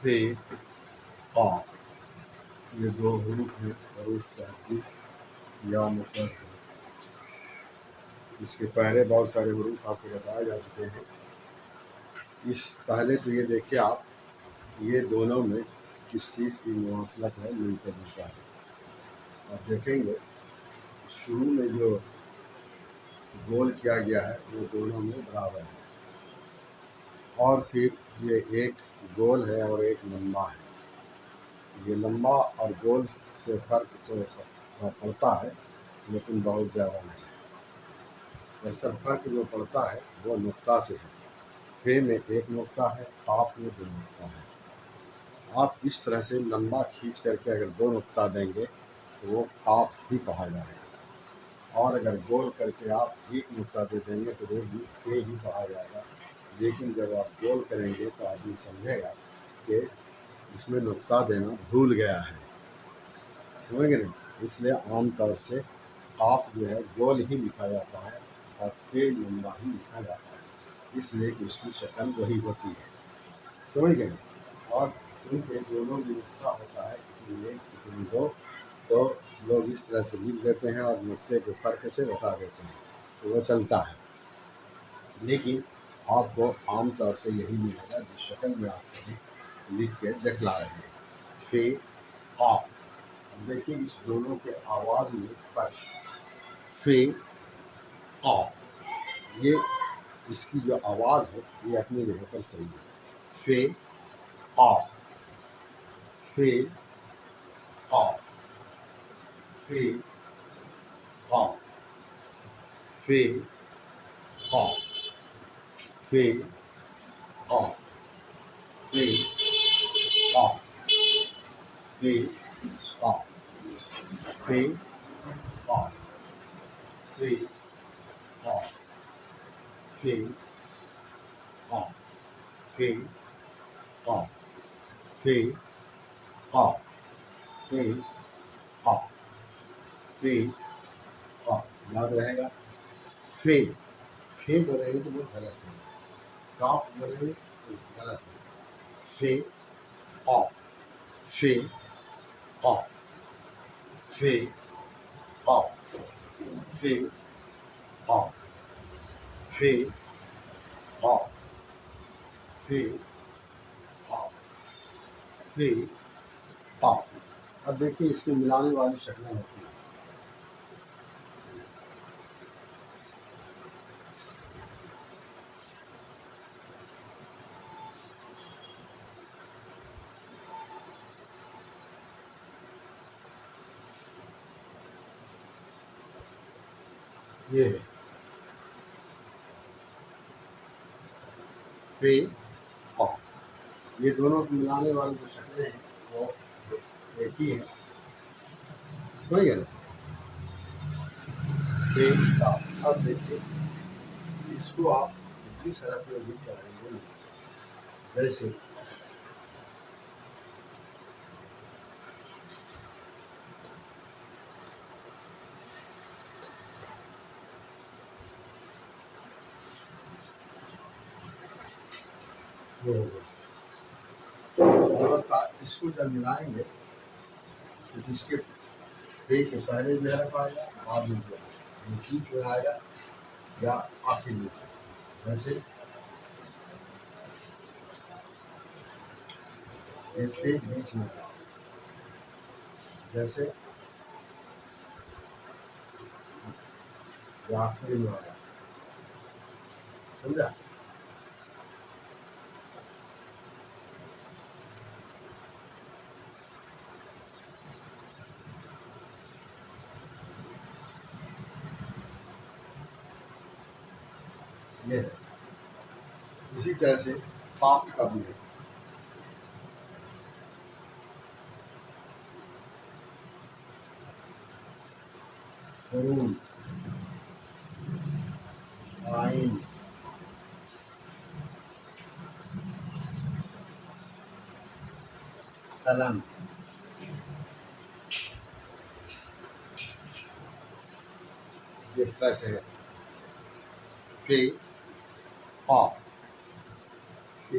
فے قاف، یہ دو حروف ہیں حروف تحقیق یا مفرد ہے۔ اس کے پہلے بہت سارے حروف آپ کو بتائے جا چکے ہیں۔ اس پہلے تو یہ دیکھیے آپ، یہ دونوں میں کس چیز کی مواصلت ہے، ملتا جلتا ہے۔ آپ دیکھیں گے شروع میں جو گول کیا گیا ہے وہ دونوں میں برابر ہے، اور پھر یہ ایک گول ہے اور ایک لمبا ہے۔ یہ لمبا اور گول سے فرق تو پڑتا ہے لیکن بہت زیادہ نہیں۔ اصل فرق جو پڑتا ہے وہ نقطہ سے ہے۔ فے میں ایک نقطہ ہے، قاف میں دو نقطہ ہے۔ آپ اس طرح سے لمبا کھینچ کر کے اگر دو نقطہ دیں گے تو وہ قاف ہی کہا جائے گا، اور اگر گول کر کے آپ ایک نقطہ دے دیں گے تو وہ بھی فے ہی کہا جائے گا۔ لیکن جب آپ گول کریں گے تو آدمی سمجھے گا کہ اس میں نقطہ دینا بھول گیا ہے، سمجھ گئے نہیں؟ اس لیے عام طور سے قاف جو ہے گول ہی لکھا جاتا ہے اور فے لمبا ہی لکھا جاتا ہے، اس لیے کہ اس کی شکل وہی ہوتی ہے، سمجھ گئے؟ اور کیونکہ دونوں میں نقطہ ہوتا ہے کسی میں ایک کسی میں دو، تو لوگ اس طرح سے لکھ دیتے ہیں اور نقطے کے فرق سے بتا دیتے ہیں تو وہ چلتا ہے۔ لیکن آپ کو عام طور سے یہی ملے گا جس شکل میں آپ کو لکھ کے دکھلا رہے ہیں، فے قاف۔ اب دیکھیے اس دونوں کے آواز میں فرق، فے قاف، یہ اس کی جو آواز ہے یہ اپنی جگہ پر صحیح ہے، فے قاف، فے قاف، فے قاف، فے قاف، فے قاف، فے قاف، فے قاف، فے قاف، فے قاف، فے قاف، فے قاف، فے قاف، فے قاف، فے قاف، یاد رہے گا۔ فے بولیں گے تو وہ غلط ہے، قاف بولیں گے تو غلط ہے۔ فے قاف، فے قاف، فے قاف، فے قاف، فے قاف، فے قاف، فے قاف۔ اب دیکھیے اس کی ملانے والی شکلیں ہوتی ہیں۔ یہ ہے فے قاف، یہ دونوں کو ملانے والی جو شکلیں ہیں وہ ایک ہی ہیں، سمجھ گئے نا؟ فے قاف۔ اب دیکھیے اس کو آپ جس حرف میں بھی کریں گے، جیسے البتہ اس کو جب ملائیں گے تو اس کے فے کے پہلے جو حرف آئے گا، بعد میں جو بیچ میں آئے گا یا آخر میں، جیسے ایک فے بیچ میں، جیسے یا آخر میں آیا، سمجھا؟ یہ ہے۔ اسی طرح سے قاف کا بھی ہے، قرون، عین، قلم، اس طرح سے ہے۔ فے قاف، فے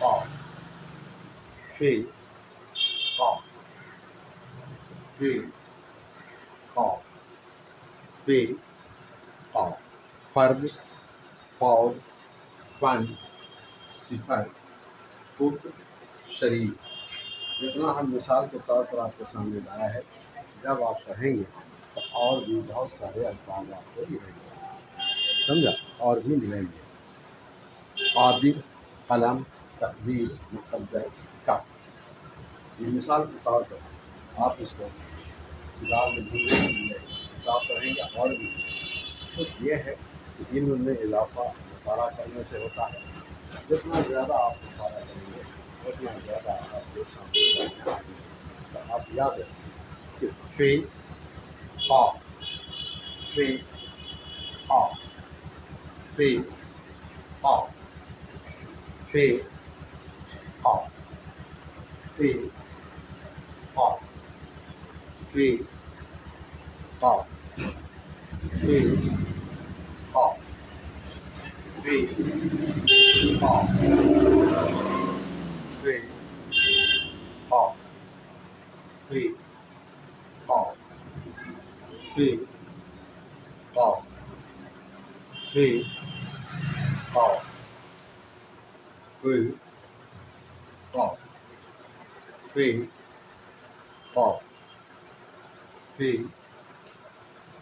قاف فی قاف فی قاف فی قاف فرد فوج فن صفر خود شریف جتنا ہم مثال کے طور پر آپ کے سامنے لایا ہے جب آپ پڑھیں گے تو اور بھی بہت سارے الفاظ آپ کو ملیں گے سمجھا اور بھی ملیں گے قادر قلم تقدیر مقدر کا یہ مثال کے طور پر آپ اس کو کتاب میں ڈھونڈنے کے لیے کتاب پڑھیں گے اور بھی کچھ یہ ہے کہ علم میں اضافہ مطالعہ کرنے سے ہوتا ہے جتنا زیادہ آپ مطالعہ کریں گے اتنا زیادہ آپ کے سامنے آئیں گے تو آپ یاد رکھیں کہ فی قاف فی قاف فی قاف فی قاف فی قاف فی قاف فی قاف فی قاف فی قاف فی قاف فی قاف فی قاف فی قاف فی قاف فی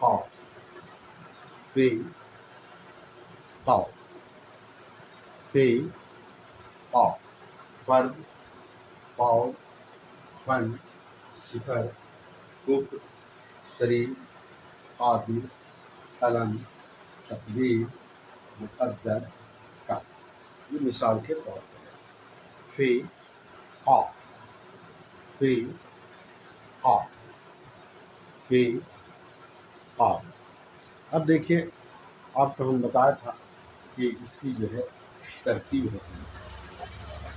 قاف فی قاف فی قاف فرد فاؤ فن صفر کفر شریف قادر قلم تقدیر مقدر کا یہ مثال کے طور پر فی قاف فی قاف فی قاف اب دیکھیے آپ کو ہم بتایا تھا کہ اس کی جو ہے ترتیب ہوتی ہے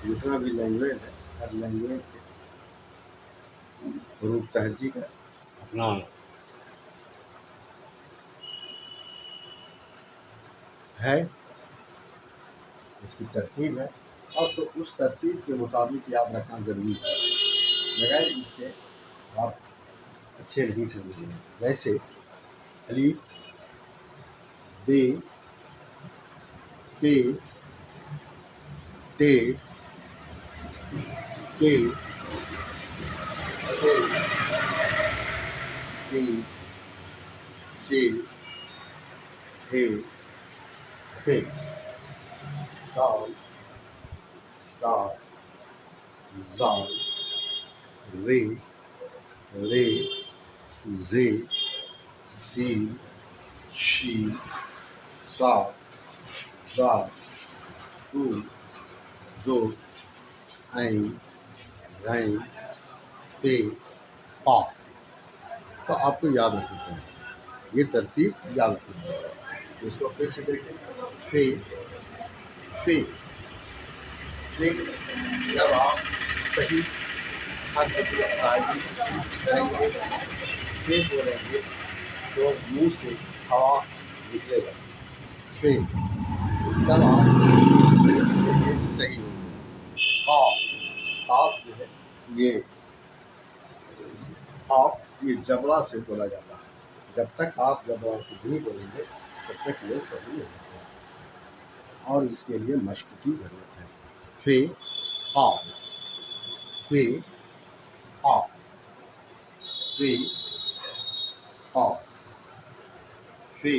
جتنا بھی لینگویج ہے ہر لینگویج کے حروف تہجی کا اپنا ہے اس کی ترتیب ہے اور تو اس ترتیب کے مطابق یاد رکھنا ضروری ہے بغیر اس کے آپ اچھے نہیں سمجھیں گے ویسے الف ب پ ت ت دال دال زال ری ری زی زی شی صاد ضاد دو دو عین غین پے قاف تو آپ کو یاد رکھنا ہے یہ ترتیب یاد رکھنا ہے اس کو پھر سے دیکھیں فی فی فی جب آپ صحیح حرف کی ادائیگی کریں گے فی بولیں گے تو منہ سے ہوا نکلے گا فی جب آپ صحیح ہوگی قاف قاف جو ہے یہ قاف یہ جبڑا سے بولا جاتا ہے جب تک آپ جبڑا سے نہیں بولیں گے تب تک یہ صحیح نہیں ہوگا اور اس کے لیے مشق کی ضرورت ہے فی قاف فی قاف فی قاف فی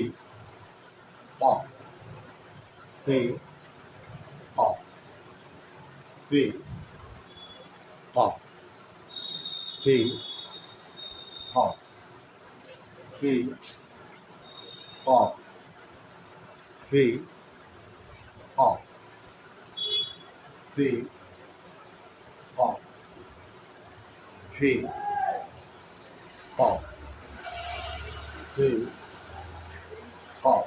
قاف فی قاف فی قاف فی قاف فی قاف فی قاف فی قاف فی قاف فی قاف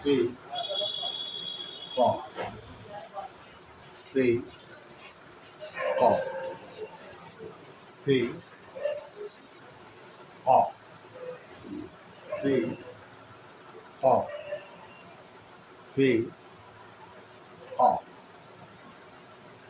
فی قاف فی قاف فی قاف فی قاف فی قاف